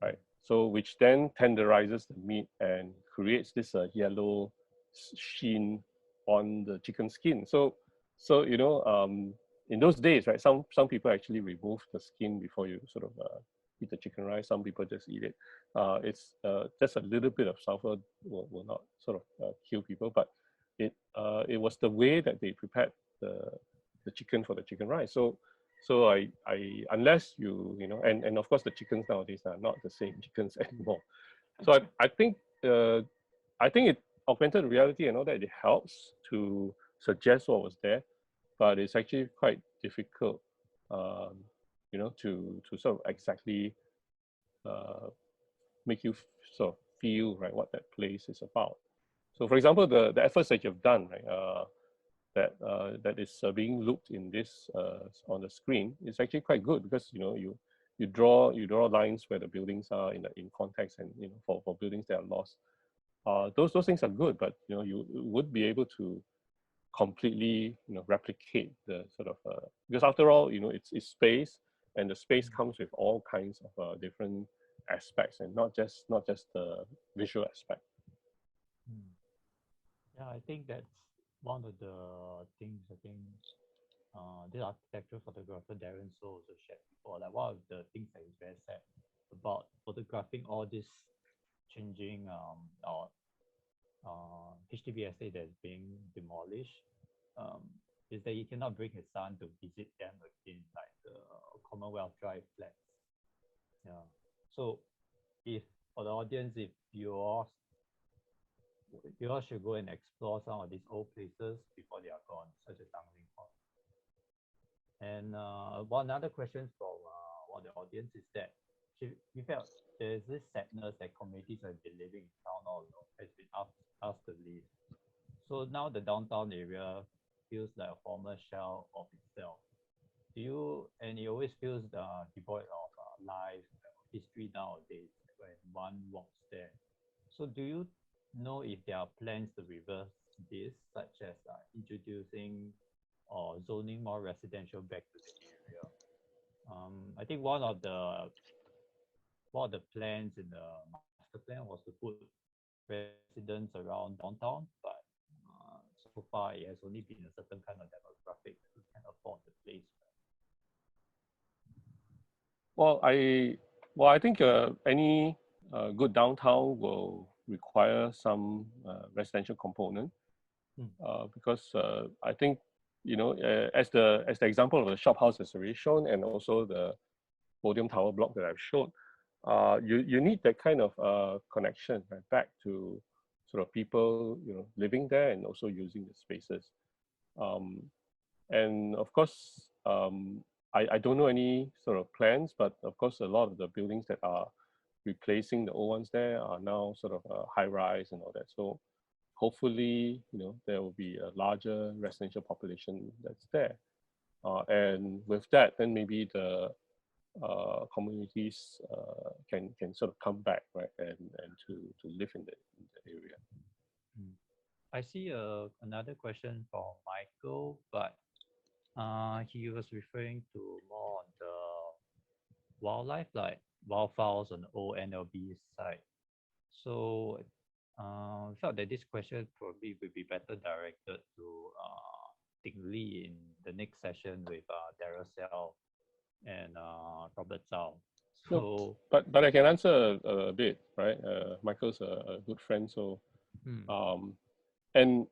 right? So which then tenderizes the meat and creates this yellow sheen on the chicken skin. So in those days, right, some people actually remove the skin before you sort of eat the chicken rice. Some people just eat it. It's just a little bit of sulfur will not sort of kill people, but it was the way that they prepared the chicken for the chicken rice. So I unless and of course the chickens nowadays are not the same chickens anymore. So I think it augmented reality and all that, it helps to suggest what was there, but it's actually quite difficult, to sort of exactly make you sort of feel right what that place is about. So, for example, the efforts that you've done, right, that is being looked in this on the screen is actually quite good, because you draw lines where the buildings are in context, and for buildings that are lost. Those things are good, but you would be able to completely replicate the sort of because after all it's space, and the space comes with all kinds of different aspects, and not just the visual aspect.
Yeah, I think that's one of the things this architectural photographer Darel Seow also shared before. Like one of the things that is very sad about photographing all this changing or HDB estate that's being demolished is that he cannot bring his son to visit them again, like the Commonwealth Drive flats. Yeah. So if for the audience, if you all should go and explore some of these old places before they are gone, such as 𝗘𝗫𝗛𝗧𝗜𝗢𝗡. And one other question from one of the audience is that we felt there's this sadness that communities have been living in town all along has been asked to leave. So now the downtown area feels like a former shell of itself. And it always feels devoid of life, history nowadays when one walks there. So do you know if there are plans to reverse this, such as introducing or zoning more residential back to the area? I think one of the plans in the master plan was to put residents around downtown, but so far it has only been a certain kind of demographic who can afford the place.
Well, I think any good downtown will require some residential component, because I think as the example of the shop house that's already shown, and also the Podium Tower block that I've shown, you need that kind of connection back to sort of people living there and also using the spaces. And of course, I don't know any sort of plans, but of course a lot of the buildings that are replacing the old ones there are now sort of high rise and all that. So hopefully there will be a larger residential population that's there, and with that, then maybe the communities can sort of come back, right, and to live in the area.
I see another question from Michael, but he was referring to more on the wildlife, like wildfowls on the old NLB side. So I felt that this question probably would be better directed to Li in the next session with Darel Seow and Robert Zhao. So,
but I can answer a bit, right? Michael's a good friend, so and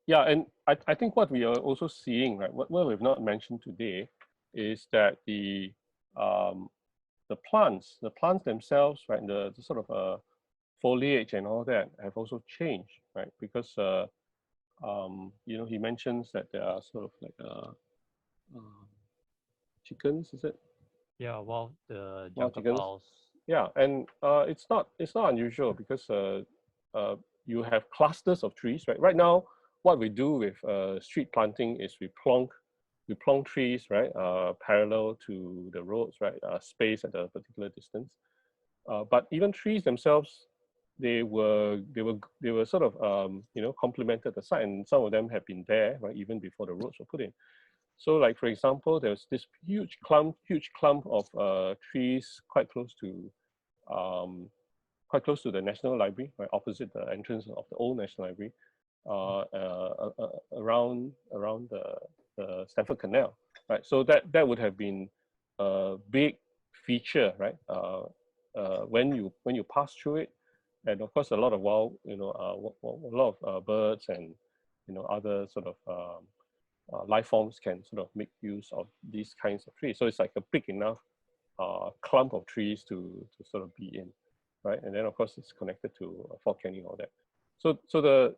yeah, and I think what we are also seeing, right, what we've not mentioned today, is that the plants themselves, right, the sort of foliage and all that have also changed, right? Because he mentions that there are sort of like chickens, is it?
Yeah, well, the
chickens.
fowls.
Yeah, and it's not unusual, because you have clusters of trees, right? Right now, what we do with street planting is we plonk trees, right, parallel to the roads, right, spaced at a particular distance. But even trees themselves, they were sort of complemented the site, and some of them have been there, right, even before the roads were put in. So, like for example, there's this huge clump of trees quite close to the National Library, right, opposite the entrance of the old National Library, around the Stamford Canal, right? So that would have been a big feature, right? When you pass through it, and of course a lot of a lot of birds and other sort of life forms can sort of make use of these kinds of trees. So it's like a big enough clump of trees to sort of be in, right? And then of course it's connected to Fort Canning and all that. So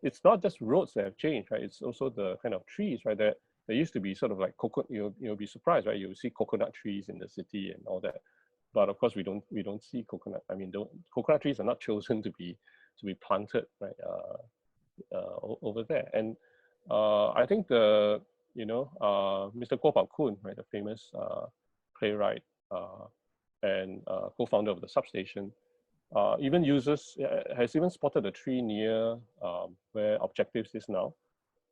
it's not just roads that have changed, right? It's also the kind of trees, right? There used to be sort of like coconut. You'll be surprised, right? You'll see coconut trees in the city and all that. But of course we don't see coconut. I mean, coconut trees are not chosen to be planted, right? Over there. And I think the, Mr. 𝗘𝗫𝗛𝗧, right, the famous playwright and co-founder of the substation, even has even spotted a tree near where Objectives is now,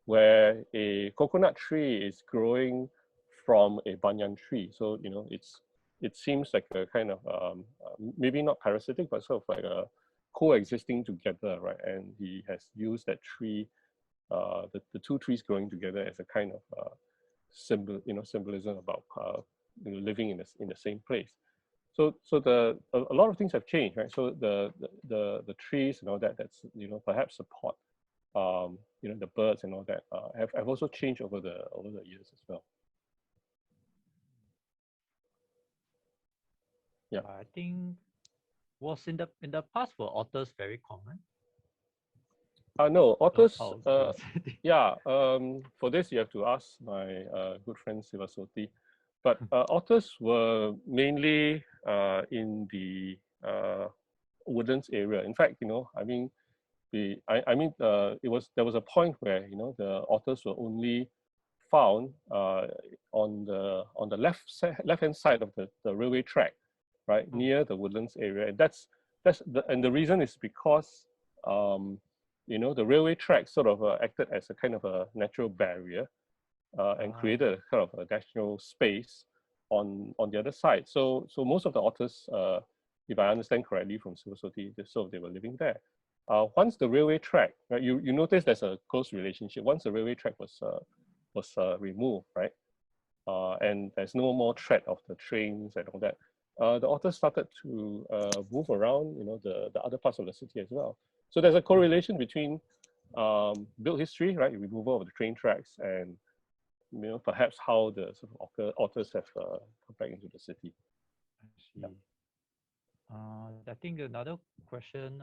where a coconut tree is growing from a banyan tree. So, it seems like a kind of, maybe not parasitic, but sort of like a coexisting together, right? And he has used that tree, the two trees growing together as a kind of symbolism about living in the same place. So a lot of things have changed, right? So the trees and all that's perhaps support the birds and all that have also changed over the years as well. Yeah,
I think was in the past were otters very common?
no, otters.
Yeah.
For this you have to ask my good friend 𝗘𝗫𝗛𝗧𝗜𝗓. But otters were mainly in the Woodlands area. In fact, there was a point where the otters were only found on the left hand side of the railway track, right, near the Woodlands area. And the reason is because the railway track sort of acted as a kind of a natural barrier and created a kind of a national space on the other side. So most of the otters, if I understand correctly from 𝗘𝗫𝗛𝗧𝗜𝗓, they were living there. Once the railway track, right, you notice there's a close relationship. Once the railway track was removed, right, and there's no more threat of the trains and all that, the otters started to move around, the other parts of the city as well. So there's a correlation between built history, right, removal of the train tracks, and perhaps how the sort of otters have come back into the city.
I see. Yeah. I think another question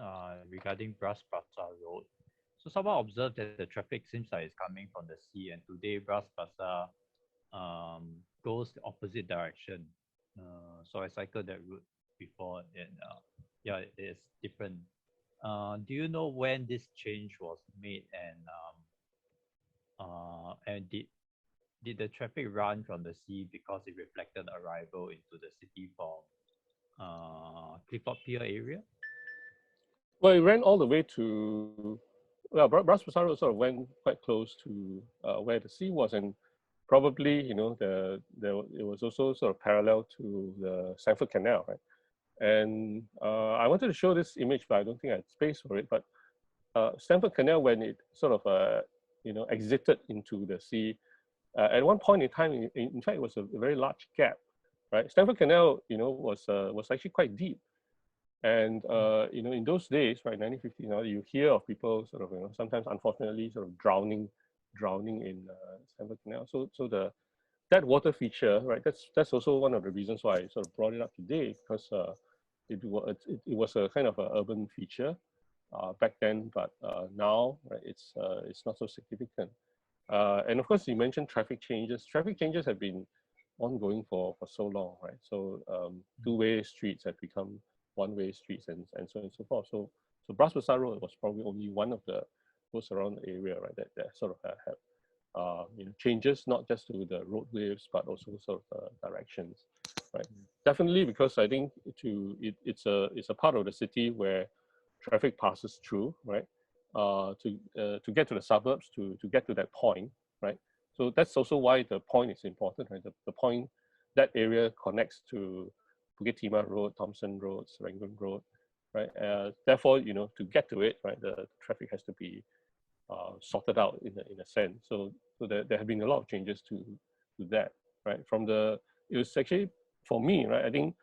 regarding Bras Basah Road. So someone observed that the traffic seems like it's coming from the sea, and today Bras Basah goes the opposite direction. So I cycled that route before, and yeah, it is different. Do you know when this change was made, and did the traffic run from the sea because it reflected arrival into the city from Clifford Pier area?
Well, it ran all the way to, Bras Basah Road sort of went quite close to where the sea was, and probably, it was also sort of parallel to the Stamford Canal, right? And I wanted to show this image, but I don't think I had space for it. But Stamford Canal, when it sort of, exited into the sea, at one point in time, in fact, it was a very large gap, right? Stamford Canal, was actually quite deep. And, in those days, right, 1950, you hear of people sort of, sometimes unfortunately sort of drowning in Stamford Canal. So that water feature, right, that's also one of the reasons why I sort of brought it up today, because it was a kind of an urban feature back then, but now, right, it's not so significant. And of course, you mentioned traffic changes. Traffic changes have been ongoing for so long, right? So two-way streets have become one-way streets, and so on and so forth. So Bras Basah Road was probably only one of those around the area, right, that sort of have changes, not just to the road widths, but also sort of directions, right? Definitely, because I think it's a part of the city where traffic passes through, right? To get to the suburbs, to get to that point, right? So that's also why the point is important, right? The point, that area connects to Bukit Timah Road, Thompson Road, Serangoon Road, right? Therefore, to get to it, right, the traffic has to be sorted out in a sense. So there have been a lot of changes to that, right? It was actually, for me, right, I think,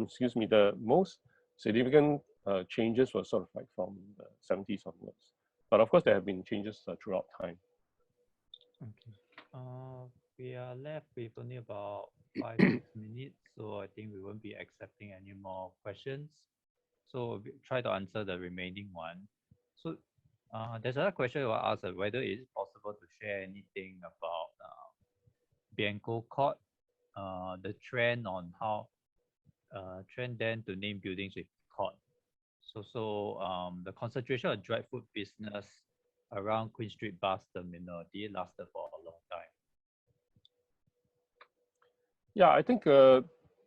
excuse me, the most significant changes were sort of like from the 70s onwards. But of course, there have been changes throughout time.
Okay. We are left with only about 5-6 minutes, so I think we won't be accepting any more questions. So we'll try to answer the remaining one. So there's another question I will ask, whether it is possible to share anything about Bianco Court, the trend on how trend then to name buildings with court. So the concentration of dried food business around Queen Street bus terminal, did it lasted for a long time?
Yeah, I think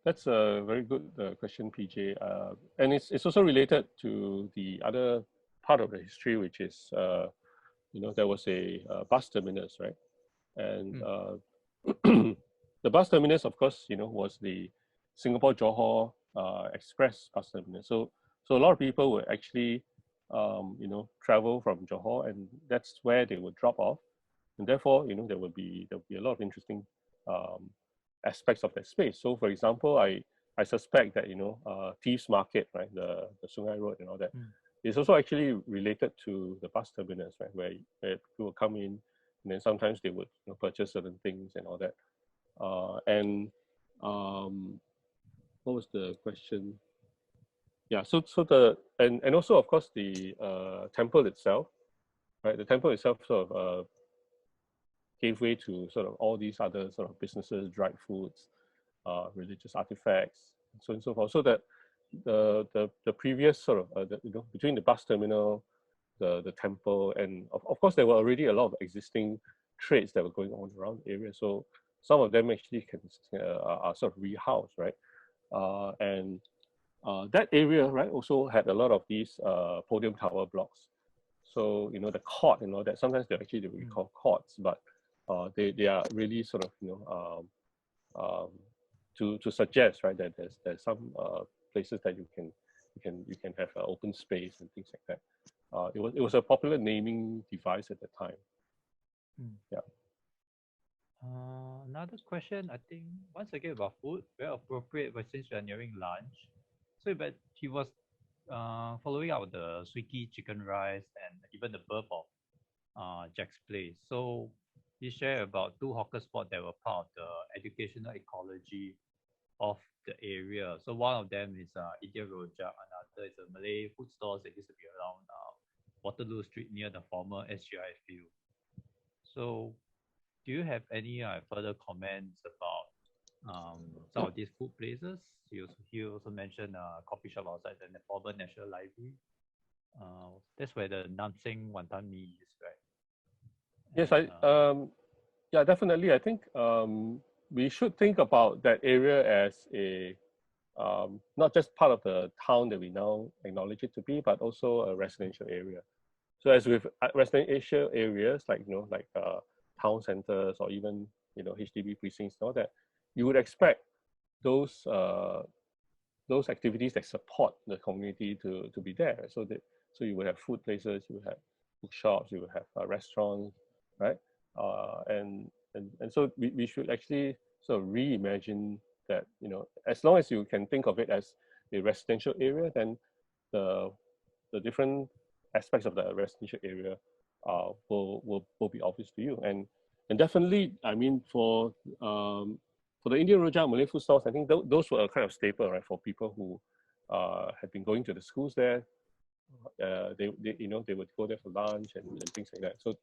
that's a very good question, PJ. And it's also related to the other part of the history, which is, there was a bus terminus, right? And the bus terminus, of course, was the Singapore Johor Express bus terminus. So a lot of people would actually, travel from Johor, and that's where they would drop off. And therefore, there would be a lot of interesting aspects of that space. So, for example, I suspect that Thieves Market, right, the Sungai Road and all that, is also actually related to the bus terminus, right, where people will come in, and then sometimes they would purchase certain things and all that. What was the question? Yeah, so the and also of course the temple itself, right? The temple itself sort of gave way to sort of all these other sort of businesses, dried foods, religious artifacts, and so on and so forth. So that the previous sort of between the bus terminal, the temple, and of course there were already a lot of existing trades that were going on around the area. So some of them actually are sort of rehoused, right? That area, right, also had a lot of these podium tower blocks. So the court and all that. Sometimes they we call courts, but they are really sort of to suggest, right, that there's some places that you can have open space and things like that. It was a popular naming device at the time. Yeah.
Another question, I think, once again about food, very appropriate, but since we are nearing lunch. So, but he was following out the Suiki chicken rice and even the birth of Jack's Place. So he shared about 2 hawker spots that were part of the educational ecology of the area. So one of them is Indian Rojak, another is a Malay food stores that used to be around Waterloo Street near the former SGI field. So do you have any further comments about some of these food places? He also mentioned a coffee shop outside the former National Library. That's where the Nam Seng Wanton Mee is, right?
Yes, yeah, definitely. I think we should think about that area as a not just part of the town that we now acknowledge it to be, but also a residential area. So as with residential areas like town centers or even HDB precincts and all that, you would expect those activities that support the community to be there. So you would have food places, you would have bookshops, you would have restaurants, right? And so we should actually sort of reimagine that, as long as you can think of it as a residential area, then the different aspects of the residential area will be obvious to you. And definitely, I mean, for the Indian Rojak Malay food stalls, I think those were a kind of staple, right, for people who had been going to the schools there. They would go there for lunch and things like that. So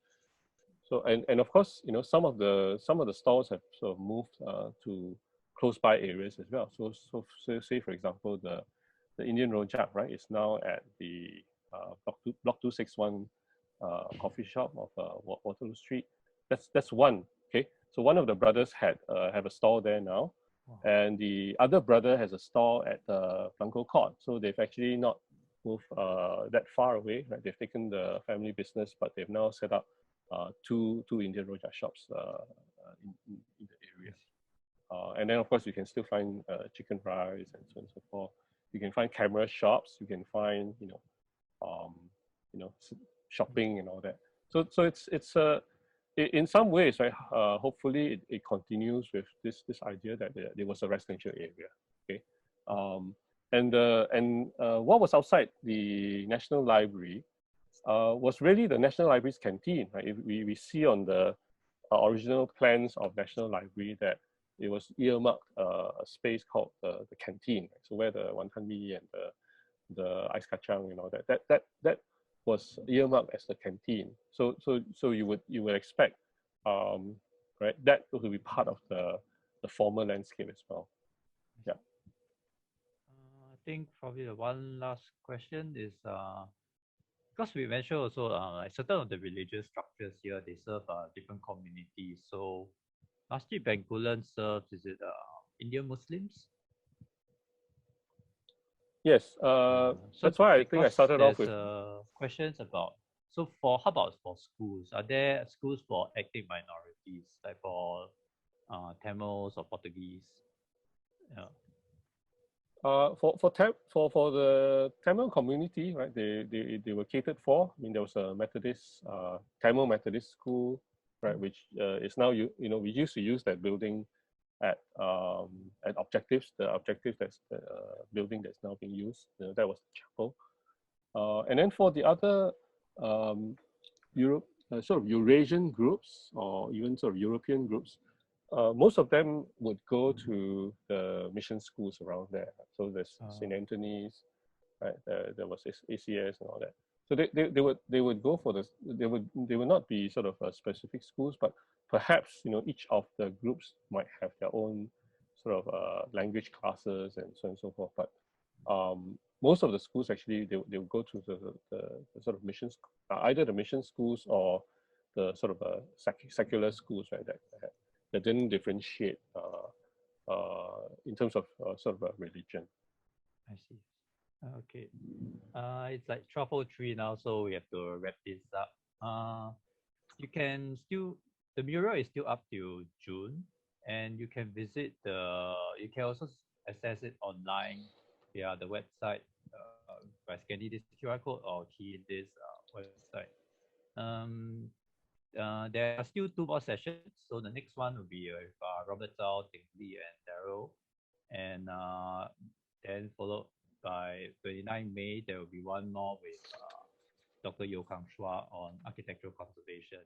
and of course, some of the stalls have sort of moved to close by areas as well. So say for example the Indian Rojak, right, is now at the block 261 coffee shop of Waterloo Street. That's one. Okay, so one of the brothers have a stall there now, and the other brother has a stall at Blanco Court. So they've actually not moved that far away, right? They've taken the family business, but they've now set up two Indian Rojak shops in the area. And then of course you can still find chicken rice and so on and so forth. You can find camera shops. You can find shopping and all that. So it's in some ways, right? Hopefully it continues with this idea that there was a residential area. Okay, and what was outside the National Library was really the National Library's canteen. Right? We see on the original plans of National Library that it was earmarked a space called the canteen. Right? So where the wanton mee and the ice kacang and all that was earmarked as the canteen. So you would expect right, that will be part of the former landscape as well. Yeah.
I think probably the one last question is because we mentioned also like certain of the religious structures here, they serve different communities. So Masjid Bencoolen serves, is it Indian Muslims?
Yes,
So
that's why I think I
because
started off
there's
with.
questions about, so for how about for schools? Are there schools for ethnic minorities, like for Tamils or Portuguese? Yeah.
For the Tamil community, right? They were catered for. I mean, there was a Methodist Tamil Methodist school, right? Which is now we used to use that building at Objectives. The Objectives, that's the building that's now being used. That was the chapel. And then for the other Europe sort of Eurasian groups or even sort of European groups, most of them would go to the mission schools around there. So there's St. Anthony's, right? There was ACS and all that. So they would go for this. They would not be sort of specific schools, but perhaps each of the groups might have their own sort of language classes and so on and so forth. But most of the schools actually they would go to the sort of missions, either the mission schools or the sort of secular schools, right? That didn't differentiate in terms of sort of a religion.
I see. Okay. It's like 12:03 now, so we have to wrap this up. You can still, the mural is still up till June, and you can visit you can also access it online via the website by scanning this QR code or key in this website. There are still 2 more sessions. So the next one will be with Robert Zhao, 𝗘𝗫𝗛𝗓𝗓, and Darel. And then followed by 29 May, there will be one more with Dr. 𝗘𝗫𝗛𝗓𝗧 on architectural conservation.